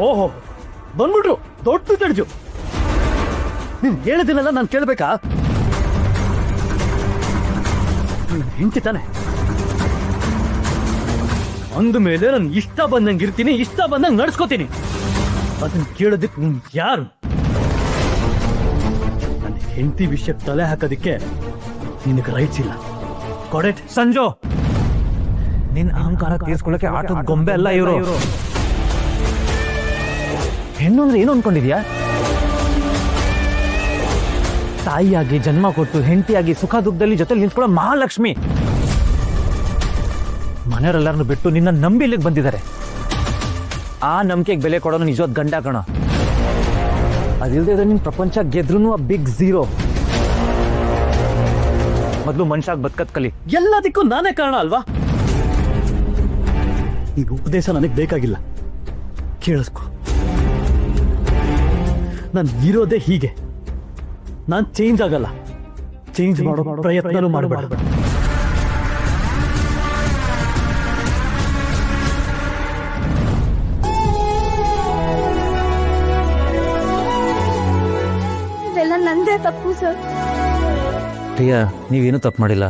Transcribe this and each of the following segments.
ಓಹೋ, ಬಂದ್ಬಿಟ್ರು ದೊಡ್ಡ ತಡ್ಜು. ನೀನ್ ಹೇಳಿದಿನಲ್ಲ ನಾನು ಕೇಳ್ಬೇಕಾ? ಹೆಂಡತಿ ತಾನೆ ಅಂದ ಮೇಲೆ ನಾನು ಇಷ್ಟ ಬಂದಂಗೆ ಇರ್ತೀನಿ, ಇಷ್ಟ ಬಂದಂಗೆ ನಡ್ಸ್ಕೋತೀನಿ. ಅದನ್ನ ಕೇಳೋದಕ್ಕೆ ನೀನ್ ಯಾರು? ನನ್ನ ಹೆಂಡತಿ ವಿಷಯಕ್ಕೆ ತಲೆ ಹಾಕೋದಿಕ್ಕೆ ನಿನಗೆ ರೈಟ್ಸ್ ಇಲ್ಲ. ಕೊಡೆಟ್ ಸಂಜು, ನಿನ್ ಅಹಂಕಾರ ತೀರ್ಸ್ಕೊಳ್ಳಕ್ಕೆ ಆಟದ ಗೊಂಬೆ ಅಲ್ಲ ಇವರು. ಹೆಣ್ಣು ಅಂದ್ರೆ ಏನು ಅನ್ಕೊಂಡಿದ್ಯಾ? ತಾಯಿಯಾಗಿ ಜನ್ಮ ಕೊಟ್ಟು ಹೆಂಡತಿಯಾಗಿ ಸುಖ ದುಃಖದಲ್ಲಿ ಜೊತೆ ನಿಂತ್ಕೊಳ್ಳೋ ಮಹಾಲಕ್ಷ್ಮಿ. ಮನೆಯವರೆಲ್ಲರನ್ನು ಬಿಟ್ಟು ನಿನ್ನ ನಂಬಿ ಇಲ್ಲಿಗೆ ಬಂದಿದ್ದಾರೆ. ಆ ನಂಬಿಕೆಗೆ ಬೆಲೆ ಕೊಡೋನು ನಿಜವಾದ ಗಂಡ ಕಣ. ಅದಿಲ್ಲದೆ ನಿನ್ ಪ್ರಪಂಚ ಗೆದ್ರೂ ಬಿಗ್ ಝೀರೋ. ಮೊದಲು ಮನುಷ್ಯಾಗ ಬದುಕತ್ ಕಲಿ. ಎಲ್ಲದಕ್ಕೂ ನಾನೇ ಕಾರಣ ಅಲ್ವಾ? ಈಗ ಉಪದೇಶ ನನಗೆ ಬೇಕಾಗಿಲ್ಲ, ಕೇಳಿಸ್ಕೊ. ನಾನು ಇರೋದೇ ಹೀಗೆ. ನಾನು ಚೇಂಜ್ ಆಗಲ್ಲ. ಚೇಂಜ್ ಮಾಡೋ ಪ್ರಯತ್ನನೂ ಮಾಡಬೇಡ. ಇದೆಲ್ಲ ನಂದೇ ತಪ್ಪು ಸರ್. ಪ್ರಿಯಾ, ನೀವೇನು ತಪ್ಪು ಮಾಡಿಲ್ಲ.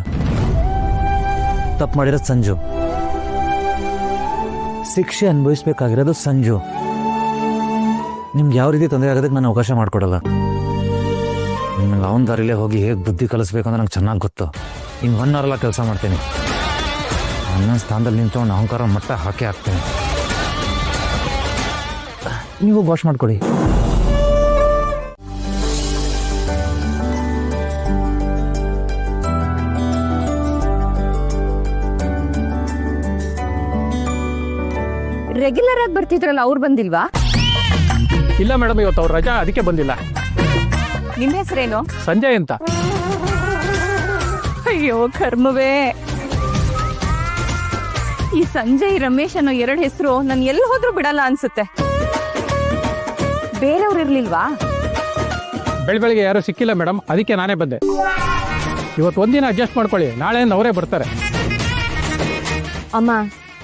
ತಪ್ಪು ಮಾಡಿರೋದು ಸಂಜು. ಶಿಕ್ಷೆ ಅನುಭವಿಸ್ಬೇಕಾಗಿರೋದು ಸಂಜು. ನಿಮ್ಗೆ ಯಾವ ರೀತಿ ತೊಂದರೆ ಆಗೋದಕ್ಕೆ ನಾನು ಅವಕಾಶ ಮಾಡಿಕೊಡಲ್ಲ. ನಿಮ್ಗೆ ಅವನ ದಾರಿಲೇ ಹೋಗಿ ಹೇಗೆ ಬುದ್ಧಿ ಕಲಿಸ್ಬೇಕು ಅಂದ್ರೆ ನಂಗೆ ಚೆನ್ನಾಗಿ ಗೊತ್ತು. ಇನ್ನು 1 ಅವರ್ ಕೆಲಸ ಮಾಡ್ತೀನಿ. ನನ್ನ ಸ್ಥಾನದಲ್ಲಿ ನಿಂತ್ಕೊಂಡು ಅಹಂಕಾರ ಮಟ್ಟ ಹಾಕಿ ಹಾಕ್ತೀನಿ. ನೀವು ವಾಶ್ ಮಾಡ್ಕೊಳ್ಳಿ. ರೆಗ್ಯುಲರ್ ಆಗಿ ಬರ್ತಿದ್ರಲ್ಲ, ಅವ್ರು ಬಂದಿಲ್ವಾ? ಇಲ್ಲ ಮೇಡಮ್, ಇವತ್ತು ಅವ್ರ ರಜಾ, ಅದಕ್ಕೆ ಬಂದಿಲ್ಲ. ನಿಮ್ಮ ಹೆಸರೇನು? ಸಂಜಯ್ ಅಂತ. ಅಯ್ಯೋ ಕರ್ಮವೇ, ಈ ಸಂಜಯ್ ರಮೇಶ್ ಅನ್ನೋ 2 ಹೆಸರು ನಾನು ಎಲ್ಲಿ ಹೋದ್ರೂ ಬಿಡಲ್ಲ ಅನ್ಸುತ್ತೆ. ಬೇರೆಯವ್ರು ಇರ್ಲಿಲ್ವಾ? ಬೆಳಗ್ಗೆ ಯಾರು ಸಿಕ್ಕಿಲ್ಲ ಮೇಡಮ್, ಅದಕ್ಕೆ ನಾನೇ ಬಂದೆ. ಇವತ್ತು ಒಂದಿನ ಅಡ್ಜಸ್ಟ್ ಮಾಡ್ಕೊಳ್ಳಿ, ನಾಳೆಯಿಂದ ಅವರೇ ಬರ್ತಾರೆ. ಅಮ್ಮ,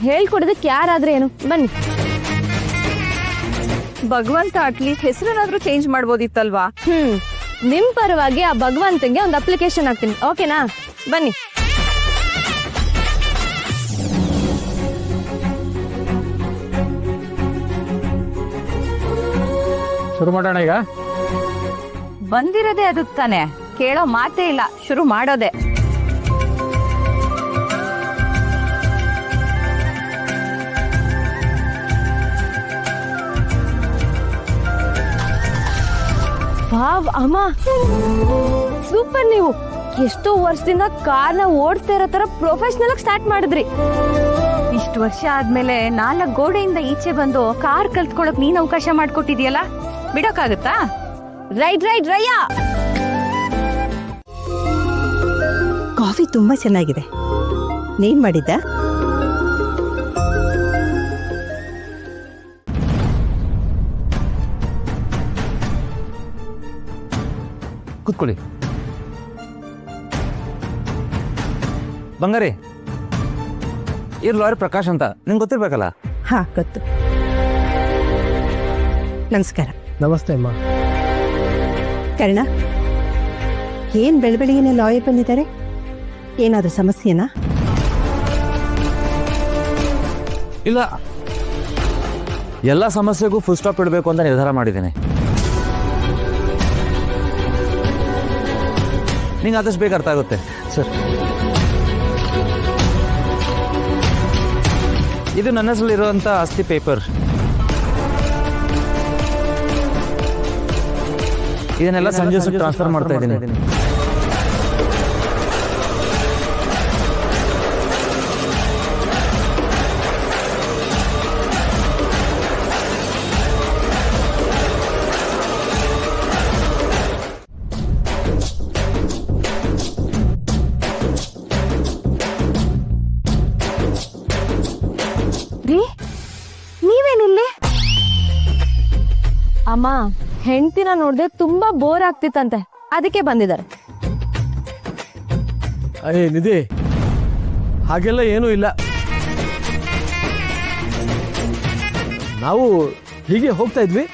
ಹೇಳ್ಕೊಡೋದಕ್ಕೆ ಯಾರಾದ್ರೆ ಏನು, ಬನ್ನಿ. ಭಗವಂತ ಅಟ್ಲೀಸ್ಟ್ ಹೆಸರನ್ನಾದ್ರೂ ಚೇಂಜ್ ಮಾಡ್ಬೋದಿತ್ತಲ್ವಾ? ನಿಮ್ ಪರವಾಗಿ ಆ ಭಗವಂತಂಗೆ ಒಂದು ಅಪ್ಲಿಕೇಶನ್ ಹಾಕ್ತೀನಿ, ಓಕೆನಾ? ಬನ್ನಿ. ಶುರು ಮಾಡೋಣ ಈಗ. ಬಂದಿರೋದೇ ಅದಕ್ಕೆ ತಾನೆ, ಕೇಳೋ ಮಾತೇ ಇಲ್ಲ, ಶುರು ಮಾಡೋದೆ. ವಾವ್ ಅಮ್ಮ, ಸೂಪರ್. ನೀವು ಎಷ್ಟೋ ವರ್ಷದಿಂದ ಕಾರ್ನ ಓಡಿಸ್ತಾ ಇರೋ ತರ ಪ್ರೊಫೆಷನಲ್ ಆಗಿ ಸ್ಟಾರ್ಟ್ ಮಾಡಿದ್ರಿ. ಇಷ್ಟು ವರ್ಷ ಆದ್ಮೇಲೆ 4 ಗೋಡೆಯಿಂದ ಈಚೆ ಬಂದು ಕಾರ್ ಕಲ್ತ್ಕೊಳಕ್ ನೀನ್ ಅವಕಾಶ ಮಾಡ್ಕೊಟ್ಟಿದ್ಯಲ್ಲ, ಬಿಡೋಕ್ಕಾಗತ್ತಾ? ರೈಟ್ ರಯ್ಯ. ಕಾಫಿ ತುಂಬಾ ಚೆನ್ನಾಗಿದೆ. ನೀನ್ ಮಾಡಿದ್ದ? ಕೂತ್ಕೊಳ್ಳಿ. ಬಂಗಾರಿ, ಇವ್ರು ಲಾಯರ್ ಪ್ರಕಾಶ್ ಅಂತ ನಿಂಗೆ ಗೊತ್ತಿರ್ಬೇಕಲ್ಲ? ಹಾ, ಗೊತ್ತು. ನಮಸ್ಕಾರ. ನಮಸ್ತೆ ಅಮ್ಮ. ಕರ್ಣ, ಏನ್ ಬೆಳಬೆಳಿಗೆನೆ ಲಾಯರ್ ಬಂದಿದ್ದಾರೆ? ಏನಾದ್ರೂ ಸಮಸ್ಯೆನಾ? ಇಲ್ಲ, ಎಲ್ಲ ಸಮಸ್ಯೆಗೂ ಫುಲ್ ಸ್ಟಾಪ್ ಇಡಬೇಕು ಅಂತ ನಿರ್ಧಾರ ಮಾಡಿದ್ದೇನೆ. ನಿಂಗೆ ಆದಷ್ಟು ಬೇಗ ಅರ್ಥ ಆಗುತ್ತೆ ಸರ್. ಇದು ನನ್ನ ಹೆಸರಲ್ಲಿರುವಂಥ ಆಸ್ತಿ ಪೇಪರ್. ಇದನ್ನೆಲ್ಲ ಸಂಜೆ ಟ್ರಾನ್ಸ್ಫರ್ ಮಾಡ್ತಾ ಇದ್ದೀನಿ. ನೀವೇನಿಲ್ಲಿ? ಅಮ್ಮ, ಹೆಂಡತಿನ ನೋಡ್ದೆ ತುಂಬಾ ಬೋರ್ ಆಗ್ತಿತ್ತಂತೆ, ಅದಕ್ಕೆ ಬಂದಿದ್ದಾರೆ. ಅಯ್ಯ ನಿಧಿ, ಹಾಗೆಲ್ಲ ಏನೂ ಇಲ್ಲ. ನಾವು ಹೀಗೆ ಹೋಗ್ತಾ ಇದ್ವಿ,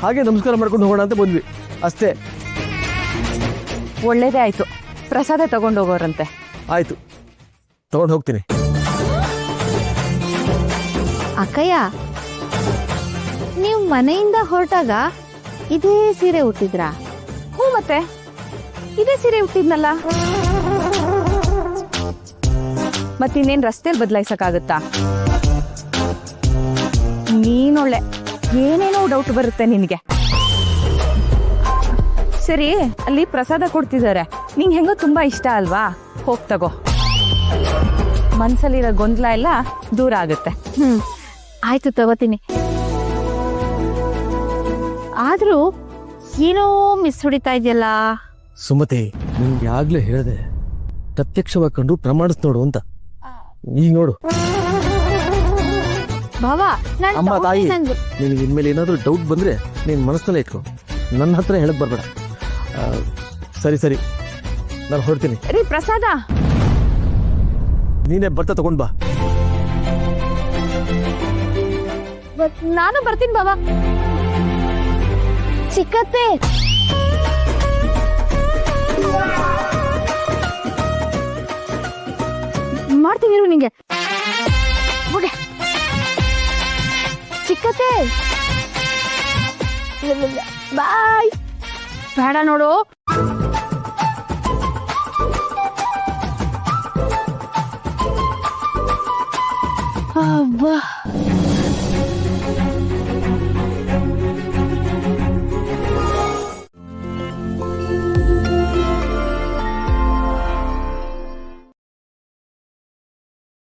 ಹಾಗೆ ನಮಸ್ಕಾರ ಮಾಡ್ಕೊಂಡು ಹೋಗೋಣ ಅಂತ ಬಂದ್ವಿ ಅಷ್ಟೇ. ಒಳ್ಳೇದೇ ಆಯ್ತು, ಪ್ರಸಾದ ತಗೊಂಡೋಗೋರಂತೆ. ಆಯ್ತು, ತಗೊಂಡು ಹೋಗ್ತೀನಿ. ಅಕ್ಕಯ್ಯ, ನೀವು ಮನೆಯಿಂದ ಹೊರಟಾಗ ಇದೇ ಸೀರೆ ಉಟ್ಟಿದ್ರಾ? ಹ್ಞೂ, ಮತ್ತೆ ಇದೇ ಸೀರೆ ಉಟ್ಟಿದ್ನಲ್ಲ. ಮತ್ತಿನ್ನೇನ್ ರಸ್ತೆಯಲ್ಲಿ ಬದಲಾಯಿಸಕ್ಕಾಗತ್ತಾ? ನೀನೊಳ್ಳೆ, ಏನೇನೋ ಡೌಟ್ ಬರುತ್ತೆ ನಿನಗೆ. ಸರಿ, ಅಲ್ಲಿ ಪ್ರಸಾದ ಕೊಡ್ತಿದ್ದಾರೆ, ನಿಂಗೆ ಹೆಂಗೋ ತುಂಬಾ ಇಷ್ಟ ಅಲ್ವಾ? ಹೋಗ್ ತಗೋ, ಮನ್ಸಲ್ಲಿರೋ ಗೊಂದಲ ಎಲ್ಲ ದೂರ ಆಗುತ್ತೆ. ಆಯ್ತು, ತಗೋತೀನಿ. ಆದ್ರೂ ಏನೋ ಮಿಸ್ ಹೊಡಿತಾ ಇದೆಯಲ್ಲ. ಸುಮತಿ, ನಿಮ್ಗೆ ಆಗ್ಲೇ ಹೇಳಿದೆ ಪ್ರತ್ಯಕ್ಷವಾಗಿ ಕಂಡು ಪ್ರಮಾಣಿಸ್ ನೋಡು ಅಂತ. ಈಗ ನೋಡು. ಬಾವಾ, ಅಮ್ಮ ತಾಯಿ, ನಿನಗೆ ಇನ್ಮೇಲೆ ಏನಾದರೂ ಡೌಟ್ ಬಂದ್ರೆ ನೀನ್ ಮನಸ್ಸಲ್ಲೇ ಇಟ್ಕೊ, ನನ್ನ ಹತ್ರ ಹೇಳಕ್ ಬರ್ಬೇಡ. ಸರಿ ಸರಿ, ನಾನು ಹೊರಡ್ತೀನಿ. ರೀ ಪ್ರಸಾದ, ನೀನೇ ಬರ್ತಾ ತಗೊಂಡ್ ಬಾ. ನಾನು ಬರ್ತೀನಿ ಬಾಬಾ. ಚಿಕ್ಕತ್ತೆ, ಮಾಡ್ತೀನಿ ಇರು ನಿಂಗೆ. ಚಿಕ್ಕತ್ತೆ, ಬಾಯ್. ಬೇಡ ನೋಡು. ಅಬ್ಬಾ